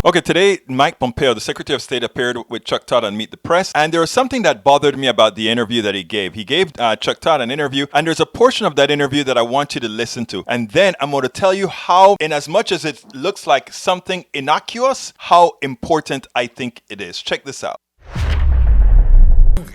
Okay, today, Mike Pompeo, the Secretary of State, appeared with Chuck Todd on Meet the Press, and there was something that bothered me about the interview that he gave. He gave Chuck Todd an interview, and there's a portion of that interview that I want you to listen to. And then I'm going to tell you how, in as much as it looks like something innocuous, how important I think it is. Check this out.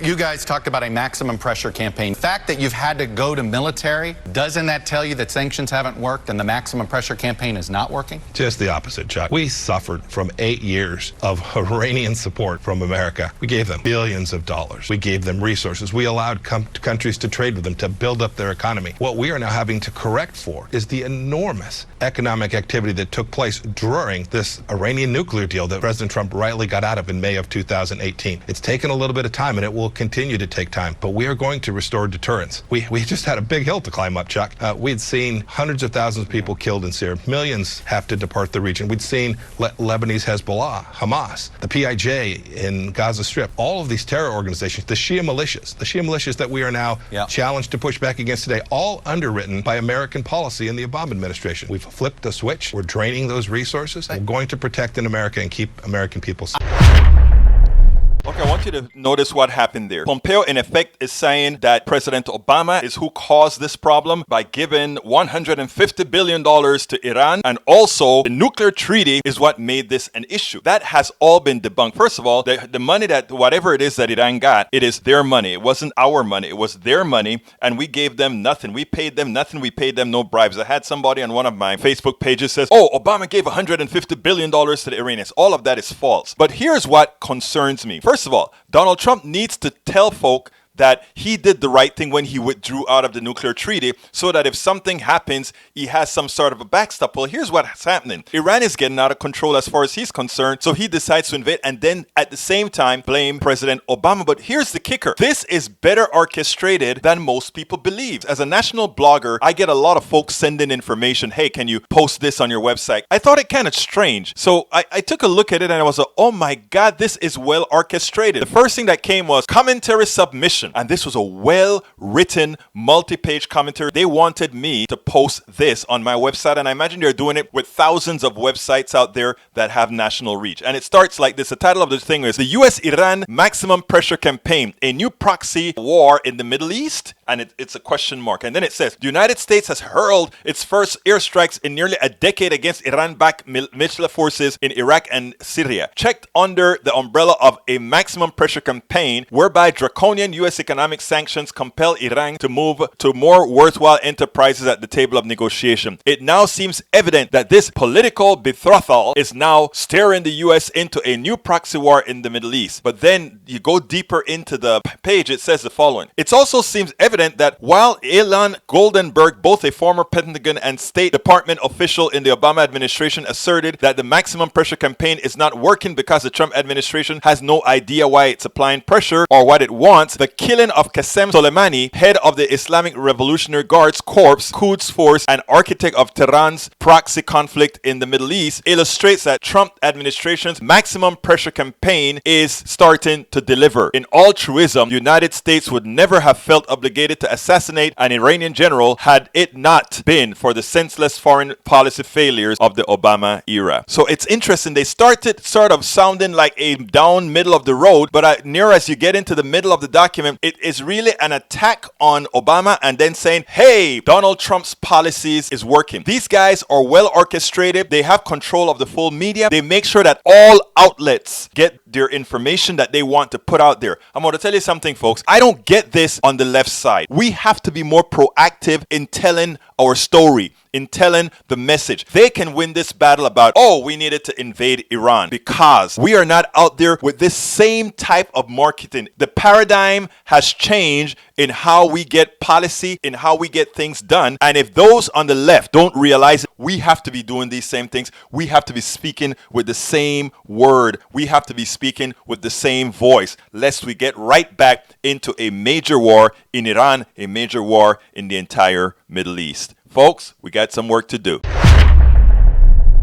You guys talked about a maximum pressure campaign. The fact that you've had to go to military, doesn't that tell you that sanctions haven't worked and the maximum pressure campaign is not working? Just the opposite, Chuck. We suffered from 8 years of Iranian support from America. We gave them billions of dollars. We gave them resources. We allowed countries to trade with them to build up their economy. What we are now having to correct for is the enormous economic activity that took place during this Iranian nuclear deal that President Trump rightly got out of in May of 2018. It's taken a little bit of time, and it will continue to take time, but we are going to restore deterrence. We just had a big hill to climb up, Chuck. We'd seen hundreds of thousands of people killed in Syria. Millions have to depart the region. We'd seen Lebanese Hezbollah, Hamas, the PIJ in Gaza Strip, all of these terror organizations, the Shia militias that we are now challenged to push back against today, all underwritten by American policy in the Obama administration. We've flipped the switch. We're draining those resources. We're going to protect in America and keep American people safe. Okay, I want you to notice what happened there. Pompeo, in effect, is saying that President Obama is who caused this problem by giving $150 billion to Iran, and also the nuclear treaty is what made this an issue. That has all been debunked. First of all, the money that, whatever it is that Iran got, it is their money. It wasn't our money. It was their money, and we gave them nothing. We paid them nothing. We paid them no bribes. I had somebody on one of my Facebook pages says, oh, Obama gave $150 billion to the Iranians. All of that is false. But here's what concerns me. First of all, Donald Trump needs to tell folk that he did the right thing when he withdrew out of the nuclear treaty, so that if something happens, he has some sort of a backstop. Well, here's what's happening. Iran is getting out of control as far as he's concerned, so he decides to invade and then at the same time blame President Obama. But here's the kicker. This is better orchestrated than most people believe. As a national blogger, I get a lot of folks sending information. Hey, can you post this on your website? I thought it kind of strange. So I took a look at it and I was like, oh my God, this is well orchestrated. The first thing that came was commentary submission. And this was a well-written, multi-page commentary. They wanted me to post this on my website, and I imagine they're doing it with thousands of websites out there that have national reach. And it starts like this. The title of the thing is The U.S.-Iran Maximum Pressure Campaign, a new proxy war in the Middle East. And it's a question mark. And then it says, the United States has hurled its first airstrikes in nearly a decade against Iran-backed military forces in Iraq and Syria, checked under the umbrella of a maximum pressure campaign whereby draconian U.S. economic sanctions compel Iran to move to more worthwhile enterprises at the table of negotiation. It now seems evident that this political betrothal is now steering the U.S. into a new proxy war in the Middle East. But then you go deeper into the page, it says the following. It also seems evident that while Elon Goldenberg, both a former Pentagon and State Department official in the Obama administration, asserted that the maximum pressure campaign is not working because the Trump administration has no idea why it's applying pressure or what it wants, the killing of Qasem Soleimani, head of the Islamic Revolutionary Guards Corps, Quds Force, and architect of Tehran's proxy conflict in the Middle East, illustrates that Trump administration's maximum pressure campaign is starting to deliver. In all truism, the United States would never have felt obligated to assassinate an Iranian general had it not been for the senseless foreign policy failures of the Obama era. So it's interesting. They started sort of sounding like a down middle of the road, but near as you get into the middle of the document, it is really an attack on Obama and then saying, hey, Donald Trump's policies is working. These guys are well orchestrated. They have control of the full media. They make sure that all outlets get their information that they want to put out there. I'm going to tell you something, folks. I don't get this on the left side. We have to be more proactive in telling our story, in telling the message. They can win this battle about, oh, we needed to invade Iran, because we are not out there with this same type of marketing. The paradigm has changed in how we get policy, in how we get things done. And if those on the left don't realize it, we have to be doing these same things. We have to be speaking with the same word. We have to be speaking with the same voice, lest we get right back into a major war in Iran, a major war in the entire Middle East. Folks, we got some work to do.